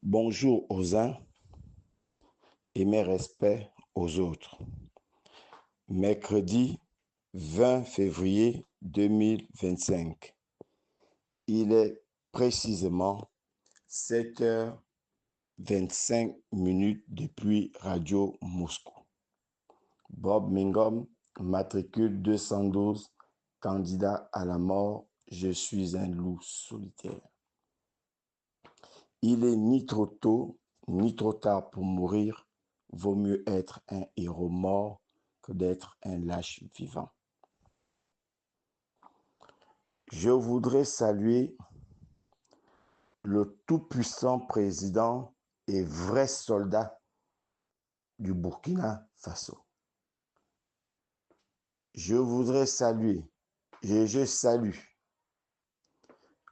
Bonjour aux uns et mes respects aux autres. Mercredi 20 février 2025. Il est précisément 7h25 depuis Radio Moscou. Bob Mingom, matricule 212, candidat à la mort, je suis un loup solitaire. Il est ni trop tôt, ni trop tard pour mourir. Vaut mieux être un héros mort que d'être un lâche vivant. Je voudrais saluer le tout-puissant président et vrai soldat du Burkina Faso. Je voudrais saluer, je salue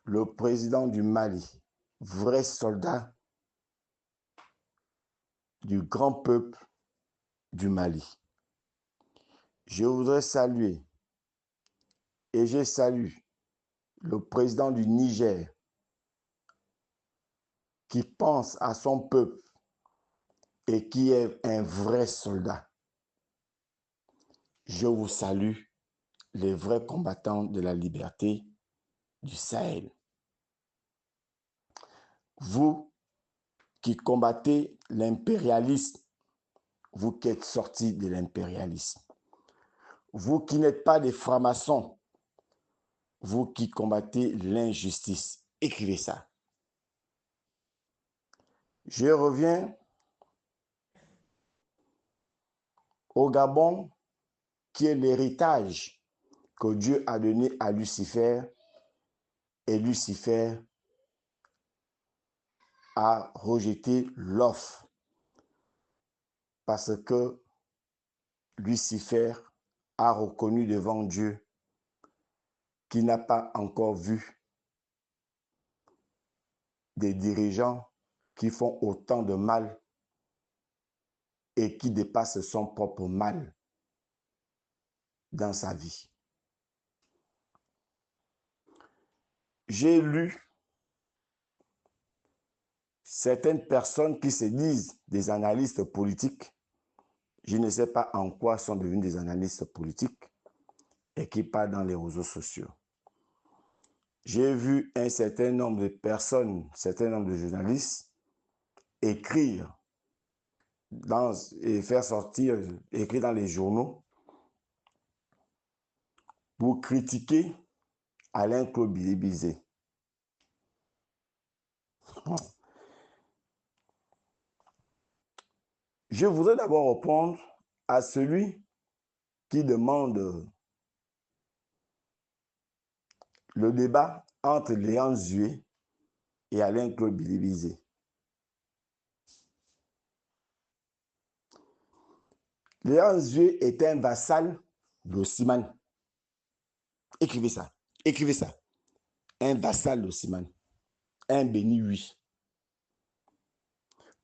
le président du Mali, vrai soldat du grand peuple du Mali. Je voudrais saluer et je salue le président du Niger qui pense à son peuple et qui est un vrai soldat. Je vous salue, les vrais combattants de la liberté du Sahel. Vous qui combattez l'impérialisme, vous qui êtes sortis de l'impérialisme. Vous qui n'êtes pas des francs-maçons, vous qui combattez l'injustice, écrivez ça. Je reviens au Gabon, qui est l'héritage que Dieu a donné à Lucifer, et Lucifer a rejeté l'offre parce que Lucifer a reconnu devant Dieu qu'il n'a pas encore vu des dirigeants qui font autant de mal et qui dépassent son propre mal dans sa vie. J'ai lu certaines personnes qui se disent des analystes politiques, je ne sais pas en quoi sont devenus des analystes politiques, et qui parlent dans les réseaux sociaux. J'ai vu un certain nombre de personnes, un certain nombre de journalistes écrire et faire sortir, écrire dans les journaux pour critiquer Alain-Claude Bilibizé. Je voudrais d'abord répondre à celui qui demande le débat entre Léon Zué et Alain-Claude Bilibizé. Léon Zué est un vassal d'Osiman. Écrivez ça. Écrivez ça. Un vassal d'Osiman. Un béni, oui.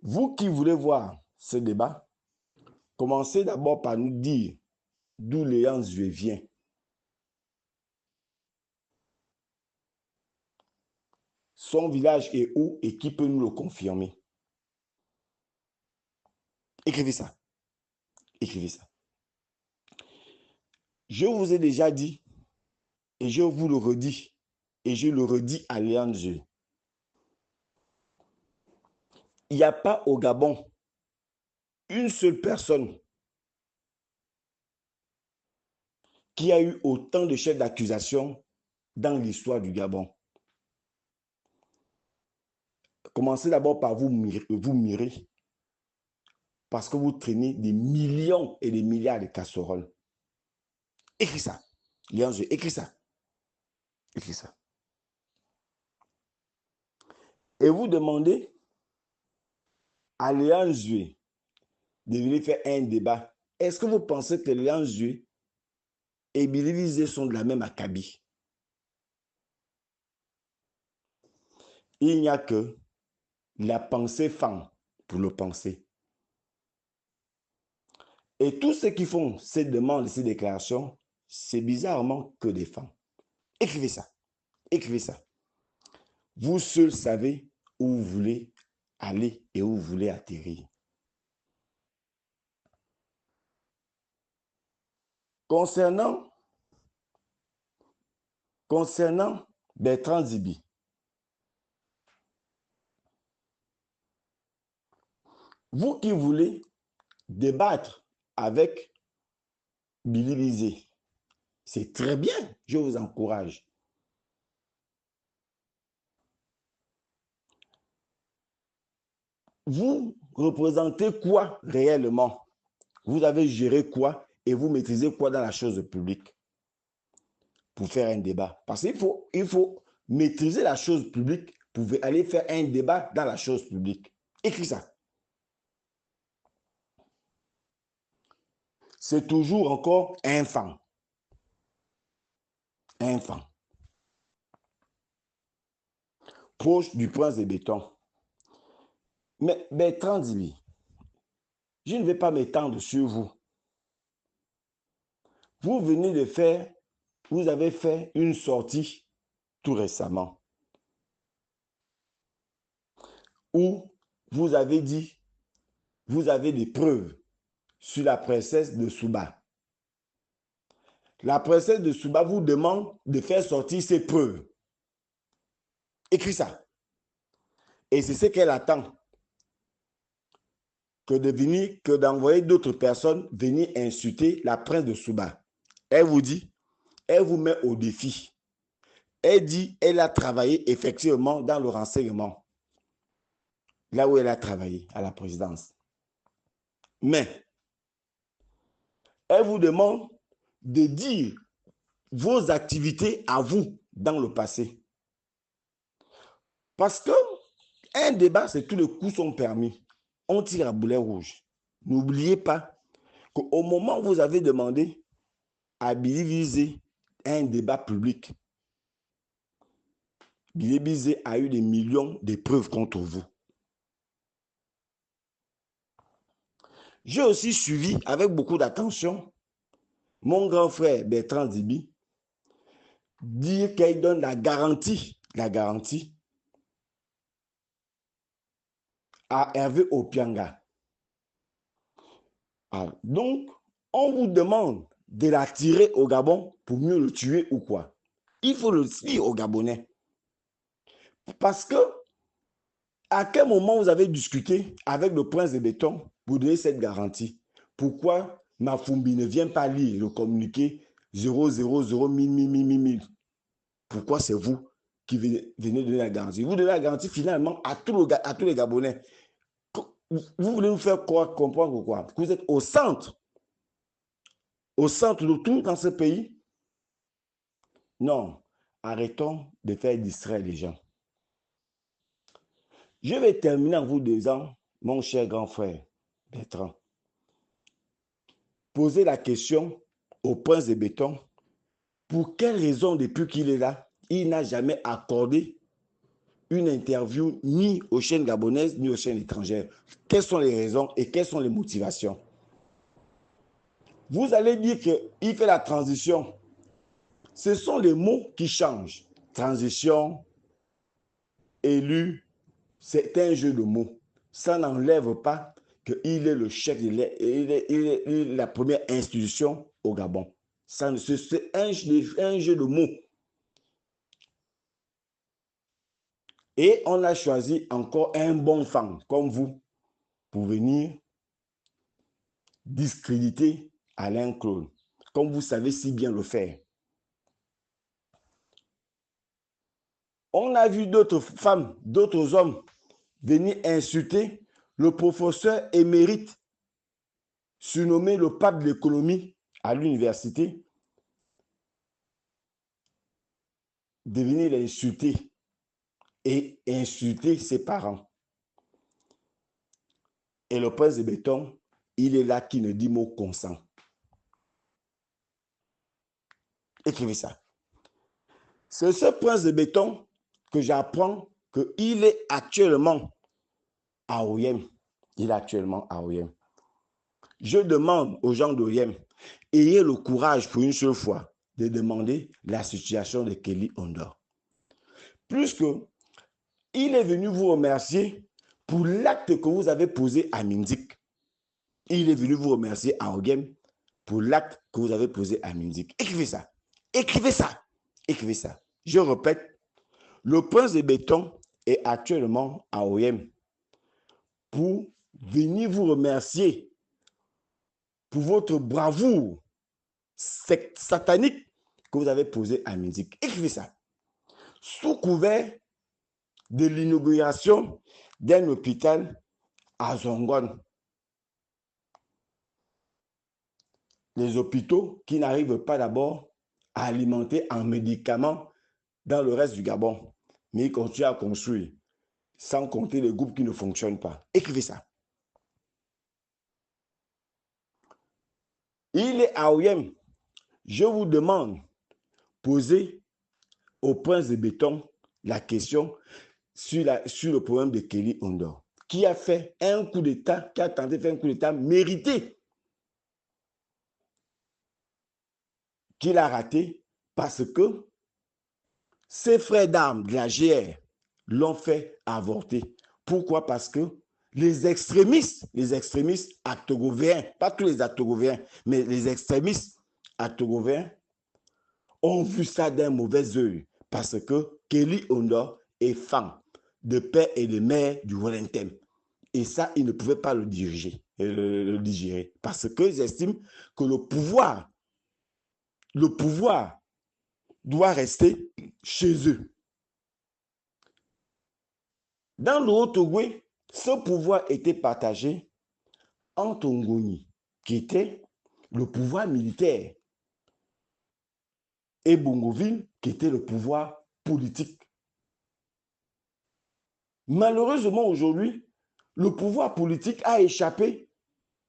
Vous qui voulez voir ce débat, commencez d'abord par nous dire d'où Léon Zué vient. Son village est où et qui peut nous le confirmer? Écrivez ça. Écrivez ça. Je vous ai déjà dit, et je vous le redis, et je le redis à Léon Zué. Il n'y a pas au Gabon une seule personne qui a eu autant de chefs d'accusation dans l'histoire du Gabon. Commencez d'abord par vous mirer, parce que vous traînez des millions et des milliards de casseroles. Écris ça. Léon Zué, écris ça. Écris ça. Et vous demandez à Léon Zué de venir faire un débat. Est-ce que vous pensez que Léon Zué et Bilibizé sont de la même acabit? Il n'y a que la pensée femme pour le penser. Et tous ceux qui font ces demandes, ces déclarations, c'est bizarrement que des femmes. Écrivez ça. Écrivez ça. Vous seuls savez où vous voulez aller et où vous voulez atterrir. Concernant Bertrand Zibi, vous qui voulez débattre avec Billy Bizet, c'est très bien, je vous encourage. Vous représentez quoi réellement? Vous avez géré quoi et vous maîtrisez quoi dans la chose publique pour faire un débat? Parce qu'il faut maîtriser la chose publique pour aller faire un débat dans la chose publique. Écris ça. C'est toujours encore infâme. Infâme. Proche du prince de béton. Mais Bertrand Zibi, je ne vais pas m'étendre sur vous. Vous venez de faire, vous avez fait une sortie tout récemment où vous avez dit, vous avez des preuves sur la princesse de Souba. La princesse de Souba vous demande de faire sortir ses preuves. Écris ça. Et c'est ce qu'elle attend. Que d'envoyer d'autres personnes venir insulter la princesse de Souba. Elle vous dit, elle vous met au défi. Elle dit, elle a travaillé effectivement dans le renseignement. Là où elle a travaillé, à la présidence. Mais, elle vous demande de dire vos activités à vous dans le passé. Parce que un débat, c'est tous les coups sont permis. On tire à boulet rouge. N'oubliez pas qu'au moment où vous avez demandé à Billy Bizet un débat public, Billy Bizet a eu des millions de preuves contre vous. J'ai aussi suivi avec beaucoup d'attention mon grand frère Bertrand Zibi dire qu'il donne la garantie à Hervé Opianga. Alors, donc, on vous demande de la tirer au Gabon pour mieux le tuer ou quoi? Il faut le dire aux Gabonais. Parce que, à quel moment vous avez discuté avec le prince de béton pour donner cette garantie? Pourquoi Mafumbi ne vient pas lire le communiqué 000 1000? Pourquoi c'est vous qui venez donner la garantie? Vous donnez la garantie finalement à tous les Gabonais. Vous voulez nous faire comprendre quoi? Que vous êtes au centre de tout dans ce pays? Non, arrêtons de faire distraire les gens. Je vais terminer en vous disant, mon cher grand frère Bertrand, posez la question au prince de béton, pour quelle raison depuis qu'il est là, il n'a jamais accordé une interview ni aux chaînes gabonaises ni aux chaînes étrangères? Quelles sont les raisons et quelles sont les motivations? Vous allez dire qu'il fait la transition. Ce sont les mots qui changent. Transition, élu, c'est un jeu de mots. Ça n'enlève pas qu'il est le chef, il est la première institution au Gabon. C'est un jeu de mots. Et on a choisi encore un bon fan comme vous pour venir discréditer Alain Claude, comme vous savez si bien le faire. On a vu d'autres femmes, d'autres hommes venir insulter le professeur émérite, surnommé le pape de l'économie à l'université, de venir l'insulter et insulter ses parents. Et le prince de béton, il est là qui ne dit mot consent. Écrivez ça. C'est ce prince de béton que j'apprends qu'il est actuellement à Oyem. Il est actuellement à Oyem. Je demande aux gens d'Oyem, ayez le courage pour une seule fois de demander la situation de Kelly Ondor. Plus que il est venu vous remercier pour l'acte que vous avez posé à Minzik. Il est venu vous remercier à Ogem pour l'acte que vous avez posé à Minzik. Écrivez ça. Écrivez ça. Écrivez ça. Je répète, le prince de béton est actuellement à OM pour venir vous remercier pour votre bravoure satanique que vous avez posée à Minzik. Écrivez ça. Sous couvert de l'inauguration d'un hôpital à Zongon. Les hôpitaux qui n'arrivent pas d'abord à alimenter en médicaments dans le reste du Gabon, mais ils continuent à construire, sans compter les groupes qui ne fonctionnent pas. Écrivez ça. Il est à OIM. Je vous demande, posez au prince de béton la question sur le problème de Kelly Ondor, qui a fait un coup d'État, qui a tenté de faire un coup d'État mérité, qu'il a raté parce que ses frères d'armes de la GR l'ont fait avorter. Pourquoi? Parce que les extrémistes actogovéens, pas tous les actogovéens, mais les extrémistes actogovéens ont vu ça d'un mauvais œil parce que Kelly Ondor est femme de père et de mère du Wellington. Et ça, ils ne pouvaient pas le digérer parce qu'ils estiment que le pouvoir doit rester chez eux. Dans le Haut-Togo, ce pouvoir était partagé entre Ngoni, qui était le pouvoir militaire, et Bongoville, qui était le pouvoir politique. Malheureusement, aujourd'hui, le pouvoir politique a échappé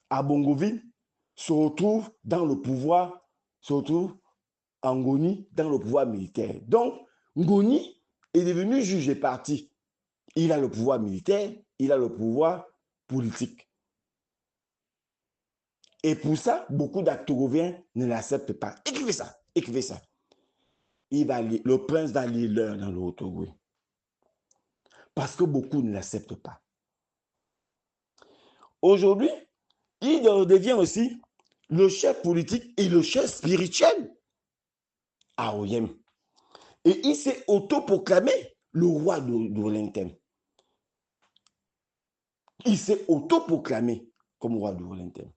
à Bongoville, se retrouve dans le pouvoir, se retrouve en Ngoni dans le pouvoir militaire. Donc, Ngoni est devenu juge et parti. Il a le pouvoir militaire, il a le pouvoir politique. Et pour ça, beaucoup d'actogoviens ne l'acceptent pas. Écrivez ça, écrivez ça. Le prince va lire l'heure dans le Haut-Togo. Parce que beaucoup ne l'acceptent pas. Aujourd'hui, il devient aussi le chef politique et le chef spirituel à Oyem. Et il s'est autoproclamé le roi de Wellington. Il s'est autoproclamé comme roi de Wellington.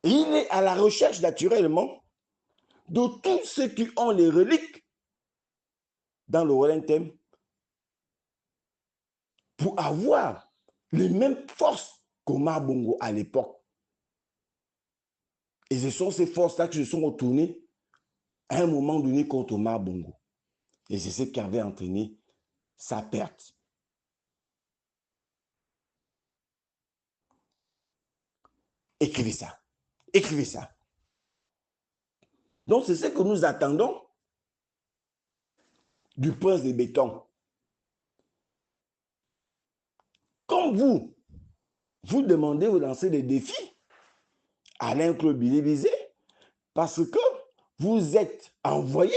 Et il est à la recherche naturellement de tous ceux qui ont les reliques dans le Wellington pour avoir les mêmes forces qu'Omar Bongo à l'époque. Et ce sont ces forces-là qui se sont retournées à un moment donné contre Omar Bongo. Et c'est ce qui avait entraîné sa perte. Écrivez ça. Écrivez ça. Donc, c'est ce que nous attendons du prince de béton. Quand vous demandez, vous lancez des défis à Alain-Claude Bilébizé, parce que vous êtes envoyé,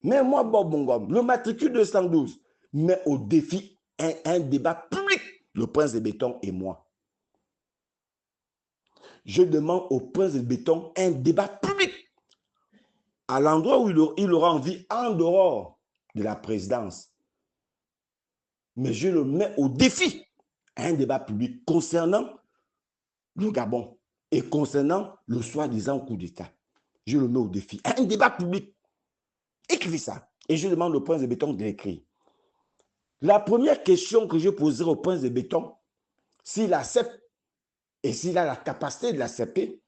même moi, Bob Bongom, le matricule 212, met au défi un débat public, le prince de béton et moi. Je demande au prince de béton un débat public à l'endroit où il aura envie, en dehors de la présidence. Mais je le mets au défi à un débat public concernant le Gabon et concernant le soi-disant coup d'État. Je le mets au défi à un débat public. Écrivez ça. Et je demande au prince de béton de l'écrire. La première question que je poserai au prince de béton, s'il accepte et s'il a la capacité de l'accepter,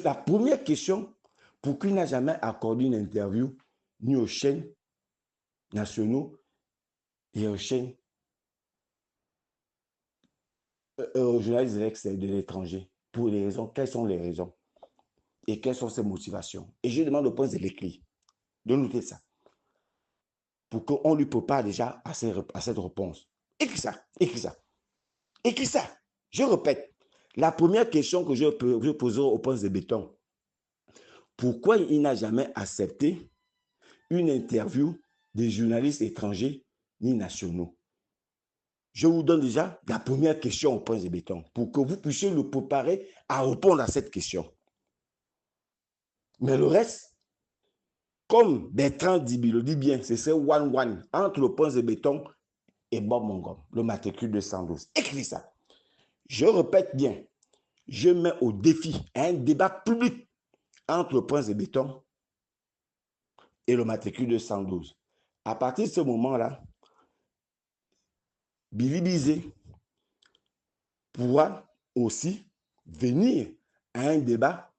la première question, pour qu'il n'a jamais accordé une interview ni aux chaînes nationaux et aux chaînes aux journalistes de l'étranger. Pour les raisons, quelles sont les raisons et quelles sont ses motivations? Et je demande au prince de l'écrire, de noter ça, pour qu'on lui prépare déjà à cette réponse. Écris ça, écris ça, écris ça. Je répète, la première question que je poserai au prince de béton, pourquoi il n'a jamais accepté une interview des journalistes étrangers ni nationaux. Je vous donne déjà la première question au point de béton pour que vous puissiez le préparer à répondre à cette question. Mais le reste, comme Bertrand Dibi le dit bien, c'est ce one-one entre le point de béton et Bob Mongom, le matricule 212. Écrivez ça. Je répète bien, je mets au défi un débat public entre le point de béton et le matricule 212. À partir de ce moment-là, Billy Bizet pourra aussi venir à un débat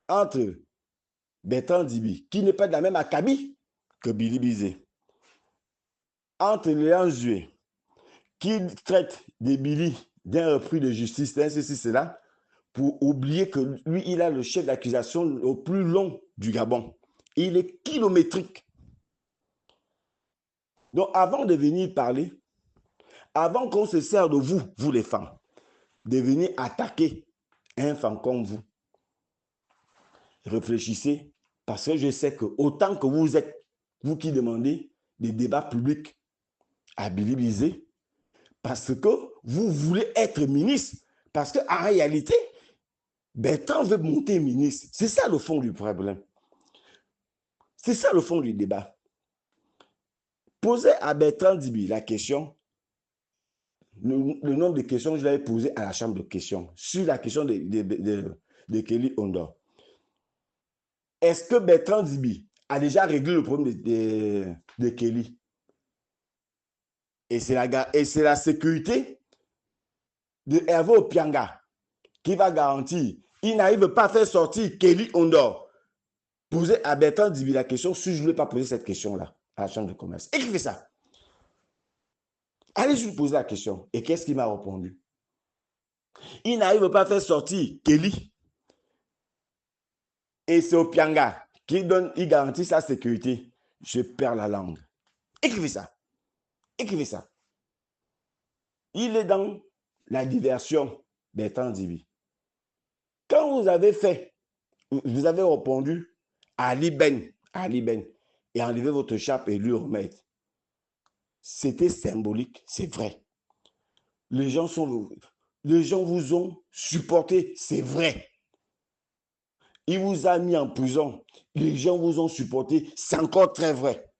entre Bertrand Dibi, qui n'est pas de la même acabit que Billy Bizet, entre Léon Zué, qui traite des Billy d'un repris de justice, d'un ceci, cela, pour oublier que lui, il a le chef d'accusation le plus long du Gabon. Il est kilométrique. Donc, avant de venir parler, avant qu'on se sert de vous, vous les femmes, de venir attaquer un femme comme vous, réfléchissez, parce que je sais que autant que vous êtes, vous qui demandez des débats publics à Billy Bizet, parce que vous voulez être ministre, parce qu'en réalité, Bertrand veut monter ministre. C'est ça le fond du problème. C'est ça le fond du débat. Posez à Bertrand Dibi la question, le nombre de questions que je l'avais posé à la chambre de questions, sur la question de Kelly Ondor. Est-ce que Bertrand Dibi a déjà réglé le problème de Kelly? Et c'est la sécurité de Hervé Opianga qui va garantir. Il n'arrive pas à faire sortir Kelly Ondor. Posez à Bertrand Dibi la question si je ne voulais pas poser cette question-là à la chambre de commerce. Écrivez ça. Allez, je lui poser la question. Et qu'est-ce qu'il m'a répondu? Il n'arrive pas à faire sortir Kelly. Et c'est Opianga qui garantit sa sécurité. Je perds la langue. Écrivez ça. Écrivez ça. Il est dans la diversion, Bertrand Dibi. Quand vous avez répondu à Ali Ben, et enlevé votre chape et lui remettre, c'était symbolique, c'est vrai. Les gens vous ont supporté, c'est vrai. Il vous a mis en prison, les gens vous ont supporté, c'est encore très vrai.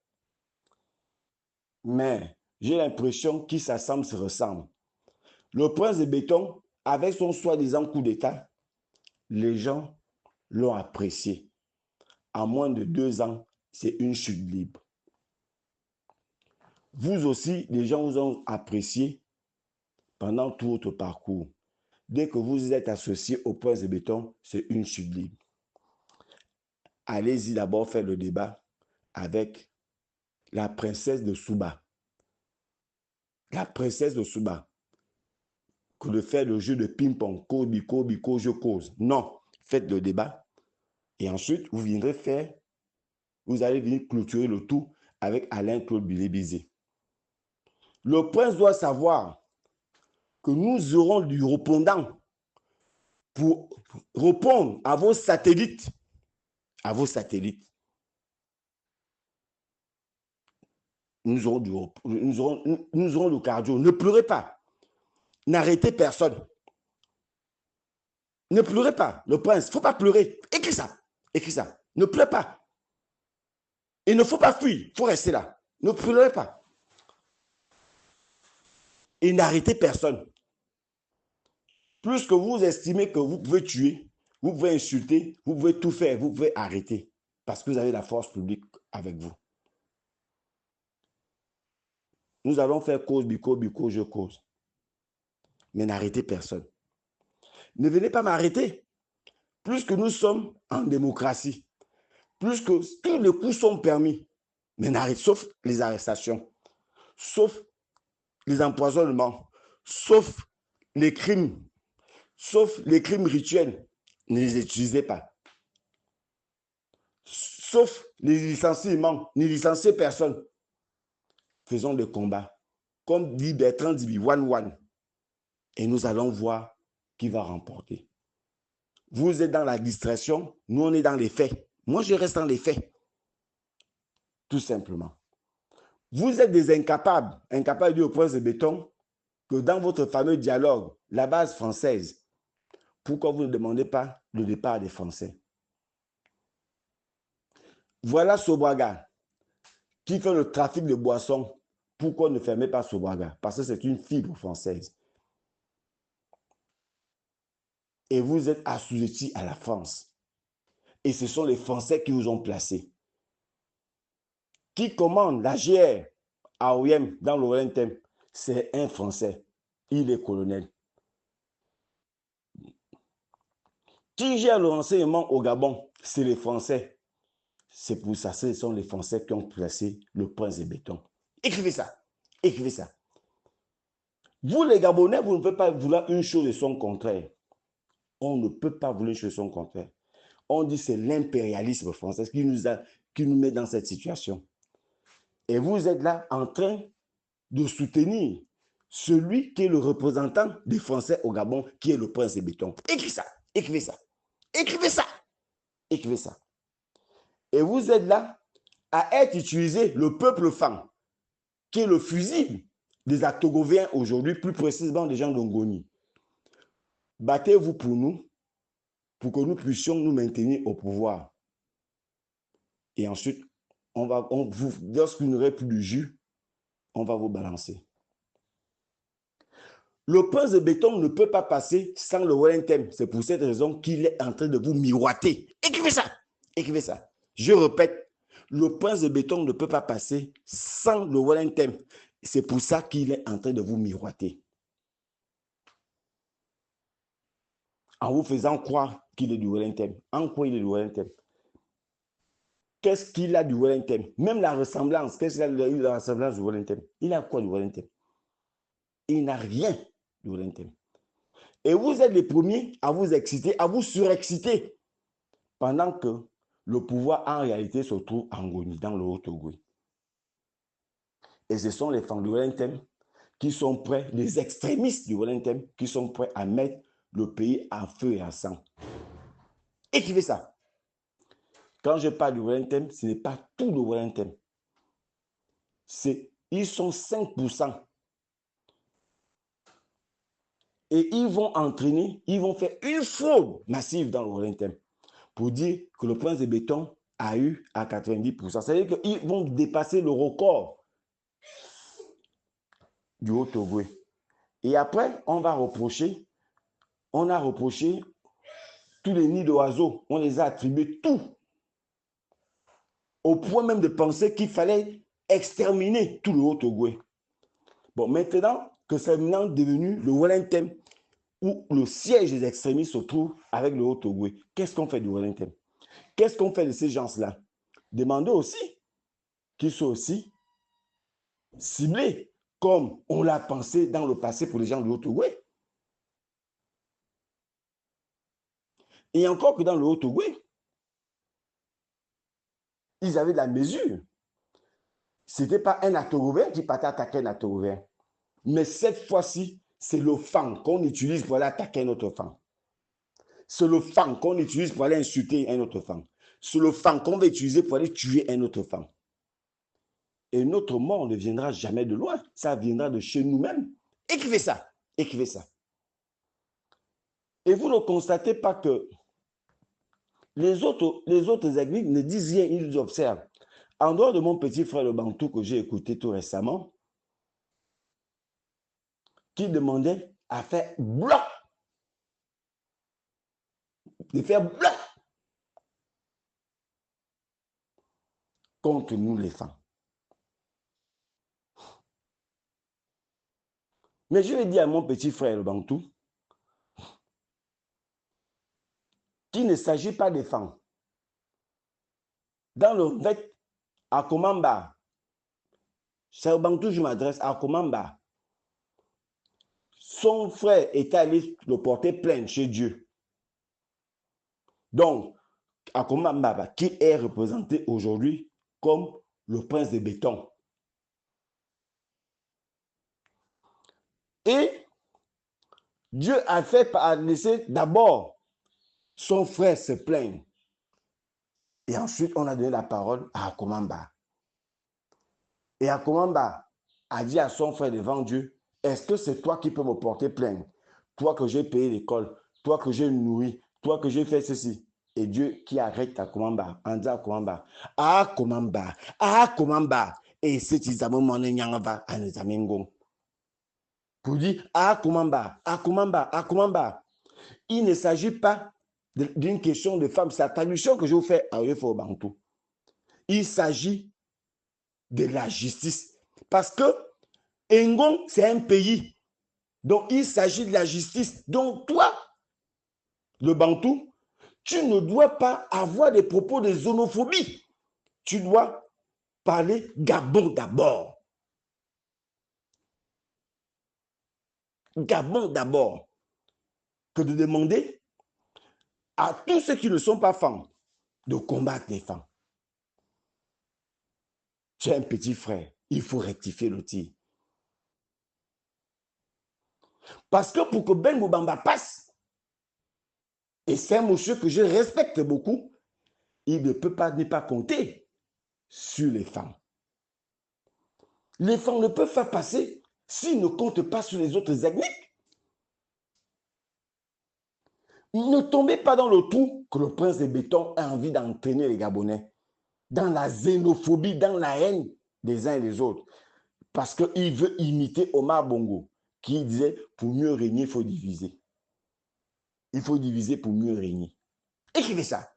Mais j'ai l'impression qu'ils s'assemblent, se ressemblent. Le prince de béton, avec son soi-disant coup d'État, les gens l'ont apprécié. En moins de 2 ans, c'est une chute libre. Vous aussi, les gens vous ont apprécié pendant tout votre parcours. Dès que vous êtes associé au prince de béton, c'est une chute libre. Allez-y d'abord faire le débat avec la princesse de Souba. La princesse de Souba. Que de faire le jeu de ping-pong, je cause. Non, faites le débat. Et ensuite, vous allez venir clôturer le tout avec Alain-Claude Billy-Bizet. Le prince doit savoir que nous aurons du répondant pour répondre à vos satellites. À vos satellites. Nous aurons le cardio. Ne pleurez pas. N'arrêtez personne. Ne pleurez pas. Le prince, il ne faut pas pleurer. Écris ça. Écris ça. Ne pleurez pas. Il ne faut pas fuir. Il faut rester là. Ne pleurez pas. Et n'arrêtez personne. Plus que vous estimez que vous pouvez tuer, vous pouvez insulter, vous pouvez tout faire, vous pouvez arrêter. Parce que vous avez la force publique avec vous. Nous allons faire cause, je cause. Mais n'arrêtez personne. Ne venez pas m'arrêter. Plus que nous sommes en démocratie, plus que tous les coups sont permis, mais n'arrêtez, sauf les arrestations, sauf les empoisonnements, sauf les crimes rituels, ne les utilisez pas. Sauf les licenciements, ne licenciez personne. Faisons des combats. Comme dit Bertrand Dibi, one. Et nous allons voir qui va remporter. Vous êtes dans la distraction, nous on est dans les faits. Moi je reste dans les faits. Tout simplement. Vous êtes des incapables, incapables de dire au prince de béton que dans votre fameux dialogue, la base française, pourquoi vous ne demandez pas le départ des Français? Voilà Sobraga qui fait le trafic de boissons. Pourquoi ne fermez pas Sobraga? Parce que c'est une fibre française. Et vous êtes assujettis à la France. Et ce sont les Français qui vous ont placé. Qui commande la GR à OIM dans l'Orientem? C'est un Français. Il est colonel. Qui gère le renseignement au Gabon? C'est les Français. C'est pour ça, ce sont les Français qui ont placé le prince de béton. Écrivez ça. Écrivez ça. Vous, les Gabonais, vous ne pouvez pas vouloir une chose et son contraire. On ne peut pas vouloir une chose et son contraire. On dit que c'est l'impérialisme français qui nous met dans cette situation. Et vous êtes là en train de soutenir celui qui est le représentant des Français au Gabon, qui est le prince de béton. Écrivez ça. Écrivez ça. Écrivez ça. Écrivez ça. Et vous êtes là à être utilisé, le peuple fan, qui est le fusible des Actogoviens aujourd'hui, plus précisément des gens d'Ongoni. Battez-vous pour nous, pour que nous puissions nous maintenir au pouvoir. Et ensuite, lorsqu'il n'y aurait plus de jus, on va vous balancer. Le prince de béton ne peut pas passer sans le Wellington. C'est pour cette raison qu'il est en train de vous miroiter. Écrivez ça. Écrivez ça. Je répète, le prince de béton ne peut pas passer sans le Wellington. C'est pour ça qu'il est en train de vous miroiter. En vous faisant croire qu'il est du Wellington. En quoi il est du Wellington? Qu'est-ce qu'il a du Wellington? Même la ressemblance, qu'est-ce qu'il a eu la ressemblance du Wellington? Il a quoi du Wellington? Il n'a rien du Wellington. Et vous êtes les premiers à vous exciter, à vous surexciter, pendant que le pouvoir en réalité se trouve en Ngoni, dans le Haut-Togo. Et ce sont les fans du Wellington qui sont prêts, les extrémistes du Wellington, qui sont prêts à mettre le pays en feu et en sang. Écrivez ça. Quand je parle du Wellington, ce n'est pas tout le Wellington. Ils sont 5%. Et ils vont entraîner, ils vont faire une fraude massive dans le Wellington pour dire que le prince de béton a eu à 90%. C'est-à-dire qu'ils vont dépasser le record du Haut-Togo. Et après, on a reproché tous les nids d'oiseaux, on les a attribués tout, au point même de penser qu'il fallait exterminer tout le Haut-Togo. Bon, maintenant que c'est maintenant devenu le Wellington, où le siège des extrémistes se trouve avec le Haut-Togo, qu'est-ce qu'on fait du Wellington? Qu'est-ce qu'on fait de ces gens-là? Demandez aussi qu'ils soient aussi ciblés, comme on l'a pensé dans le passé pour les gens de Haut-Togo. Et encore que dans le Haut-Togo, ils avaient de la mesure. Ce n'était pas un Actogovien qui partait attaquer un Actogovien. Mais cette fois-ci, c'est le fan qu'on utilise pour aller attaquer un autre fan. C'est le fan qu'on utilise pour aller insulter un autre fan. C'est le fan qu'on va utiliser pour aller tuer un autre fan. Et notre mort ne viendra jamais de loin. Ça viendra de chez nous-mêmes. Écrivez ça. Écrivez ça. Et vous ne constatez pas que les autres églises ne disent rien, ils observent. En dehors de mon petit frère le Bantou que j'ai écouté tout récemment, qui demandait à faire bloc, de faire bloc contre nous les femmes. Mais je vais dire à mon petit frère le Bantou qu'il ne s'agit pas des femmes. Dans le fait, à Komamba, c'est au Bantou je m'adresse, à Komamba, son frère est allé le porter plainte chez Dieu. Donc, à Komamba, qui est représenté aujourd'hui comme le prince de béton. Et Dieu a fait laisser d'abord son frère se plaindre. Et ensuite, on a donné la parole à Komamba. Et Akomamba a dit à son frère devant Dieu, est-ce que c'est toi qui peux me porter plainte? Toi que j'ai payé l'école, toi que j'ai nourri, toi que j'ai fait ceci. Et Dieu qui arrête Akomamba, en disant Akomamba, Akomamba, et c'est Isamo Monenyangava, Anezamengo. Pour dire Akomamba. Il ne s'agit pas d'une question de femme. C'est la traduction que je vous fais à Oyefo Bantou. Il s'agit de la justice. Parce que Engon, c'est un pays. Donc, il s'agit de la justice. Donc, toi, le Bantou, tu ne dois pas avoir des propos de xénophobie. Tu dois parler Gabon d'abord. Gabon d'abord. Que de demander à tous ceux qui ne sont pas femmes de combattre les femmes. Tu es un petit frère. Il faut rectifier le tir. Parce que pour que Ben Moubamba passe, et c'est un monsieur que je respecte beaucoup, il ne peut pas ne pas compter sur les femmes. Les femmes ne peuvent pas passer s'ils ne comptent pas sur les autres ethniques. Ne tombez pas dans le trou que le prince de béton a envie d'entraîner les Gabonais dans la xénophobie, dans la haine des uns et des autres. Parce qu'il veut imiter Omar Bongo, qui disait « pour mieux régner, il faut diviser ». Il faut diviser pour mieux régner. Écrivez ça.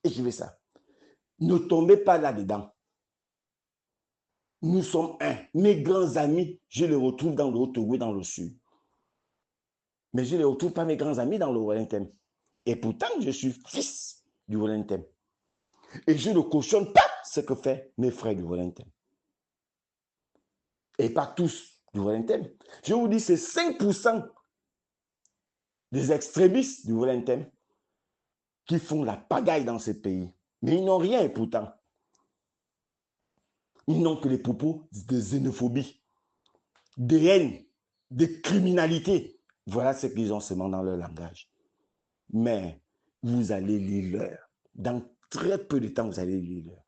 Écrivez ça. Ne tombez pas là-dedans. Nous sommes un. Mes grands amis, je les retrouve dans le Haut-Togo et dans le Sud. Mais je ne les retrouve pas, mes grands amis, dans le Wellington. Et pourtant, je suis fils du Wellington. Et je ne cautionne pas ce que font mes frères du Wellington. Et pas tous du Wellington. Je vous dis, c'est 5% des extrémistes du Wellington qui font la pagaille dans ce pays. Mais ils n'ont rien, et pourtant. Ils n'ont que les propos de xénophobie, de haine, de criminalité. Voilà ce qu'ils ont seulement dans leur langage. Mais vous allez lire leur. Dans très peu de temps, vous allez lire leur.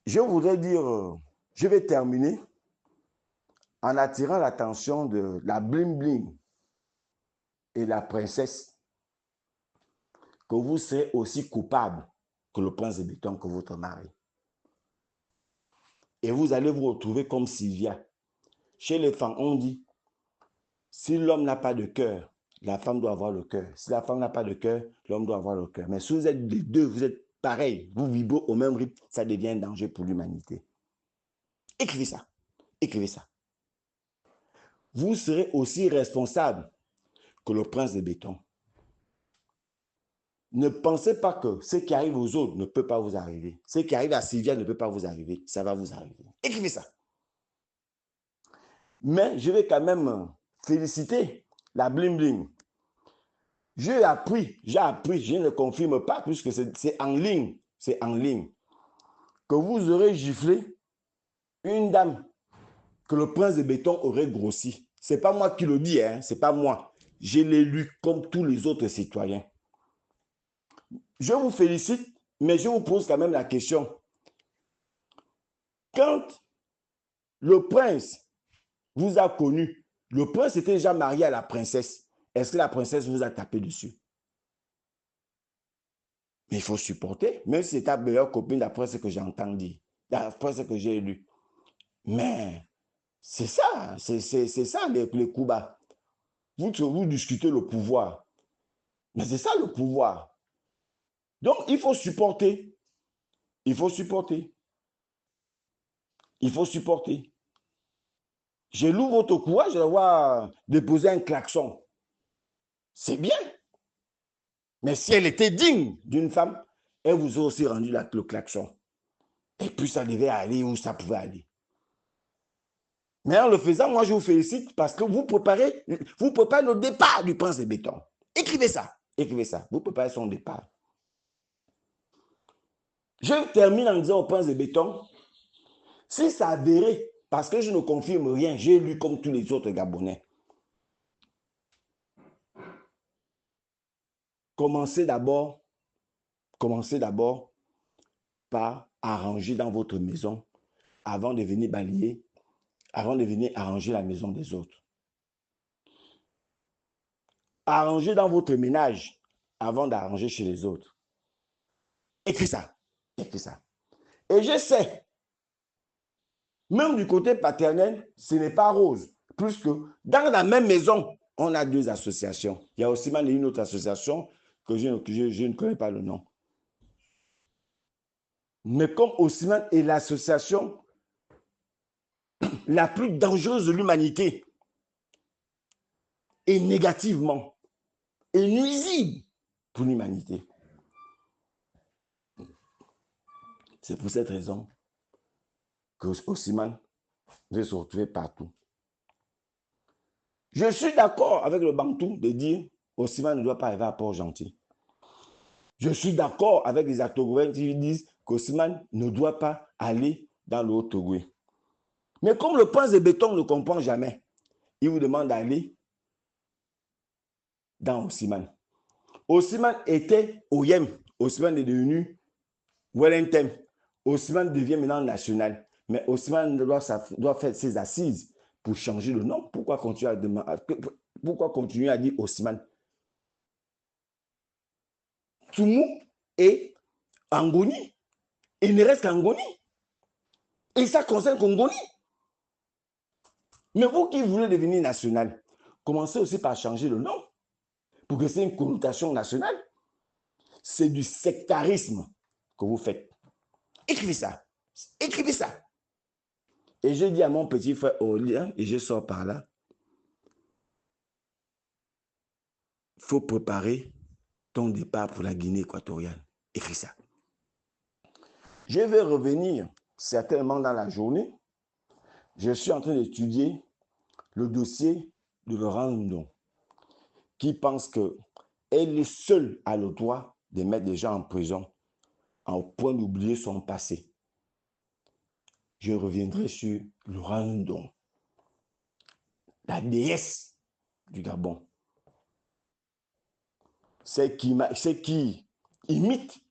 Je voudrais dire, je vais terminer en attirant l'attention de la bling bling et la princesse, que vous serez aussi coupable que le prince de béton, que votre mari. Et vous allez vous retrouver comme Sylvia. Chez les femmes, on dit, si l'homme n'a pas de cœur, la femme doit avoir le cœur. Si la femme n'a pas de cœur, l'homme doit avoir le cœur. Mais si vous êtes les deux, vous êtes pareils, vous vibrez au même rythme, ça devient un danger pour l'humanité. Écrivez ça. Écrivez ça. Vous serez aussi responsable que le prince de béton. Ne pensez pas que ce qui arrive aux autres ne peut pas vous arriver. Ce qui arrive à Sylvia ne peut pas vous arriver. Ça va vous arriver. Écrivez ça. Mais je vais quand même féliciter la bling bling. J'ai appris, je ne confirme pas puisque c'est en ligne, que vous aurez giflé une dame que le prince de béton aurait grossi. Ce n'est pas moi qui le dis, hein, ce n'est pas moi. Je l'ai lu comme tous les autres citoyens. Je vous félicite, mais je vous pose quand même la question. Quand le prince vous a connu, le prince était déjà marié à la princesse. Est-ce que la princesse vous a tapé dessus? Mais il faut supporter, même si c'est ta meilleure copine d'après ce que j'ai entendu, d'après ce que j'ai lu. Mais c'est ça, c'est ça les coups bas. Vous discutez le pouvoir. Mais c'est ça le pouvoir. Donc, il faut supporter. Il faut supporter. Il faut supporter. J'ai lu votre courage d'avoir déposé un klaxon. C'est bien. Mais si elle était digne d'une femme, elle vous a aussi rendu le klaxon. Et puis ça devait aller où ça pouvait aller. Mais en le faisant, moi je vous félicite parce que vous préparez le départ du prince de béton. Écrivez ça. Écrivez ça. Vous préparez son départ. Je termine en disant au prince de béton, si ça avéré, parce que je ne confirme rien, j'ai lu comme tous les autres Gabonais. Commencez d'abord par arranger dans votre maison avant de venir balayer, avant de venir arranger la maison des autres. Arranger dans votre ménage avant d'arranger chez les autres. Écris ça. Écris ça. Et je sais, même du côté paternel, ce n'est pas rose. Plus que dans la même maison, on a deux associations. Il y a aussi même une autre association que je ne connais pas le nom. Mais comme Haussmann est l'association la plus dangereuse de l'humanité, et négativement, et nuisible pour l'humanité. C'est pour cette raison que Haussmann veut se retrouver partout. Je suis d'accord avec le Bantou de dire Haussmann ne doit pas arriver à Port-Gentil. Je suis d'accord avec les Actogouens qui disent qu'Haussmann ne doit pas aller dans le Haut-Togoé. Mais comme le prince de béton ne comprend jamais, il vous demande d'aller dans Haussmann. Haussmann était Oyem. Haussmann est devenu Wellington. Haussmann devient maintenant national. Mais Haussmann doit faire ses assises pour changer le nom. Pourquoi continuer à dire Haussmann? Toumou et Angoni. Il ne reste qu'Angoni. Et ça concerne Congoni. Mais vous qui voulez devenir national, commencez aussi par changer le nom pour que c'est une connotation nationale. C'est du sectarisme que vous faites. Écrivez ça. Écrivez ça. Et je dis à mon petit frère Aurélien, et je sors par là, il faut préparer ton départ pour la Guinée équatoriale. Écris ça. Je vais revenir certainement dans la journée. Je suis en train d'étudier le dossier de Laurent Ndong, qui pense qu'elle est seule à le droit de mettre des gens en prison au point d'oublier son passé. Je reviendrai sur Laurent Ndong, la déesse du Gabon. C'est qui imite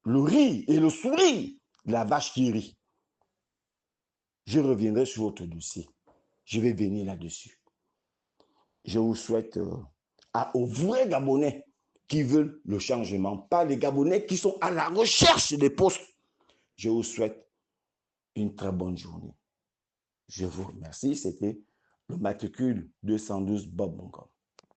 le rire et le sourire de la vache qui rit. Je reviendrai sur votre dossier. Je vais venir là-dessus. Je vous souhaite aux vrais Gabonais qui veulent le changement, pas les Gabonais qui sont à la recherche des postes. Je vous souhaite une très bonne journée. Je vous remercie. C'était le matricule 212 Bob Mongom.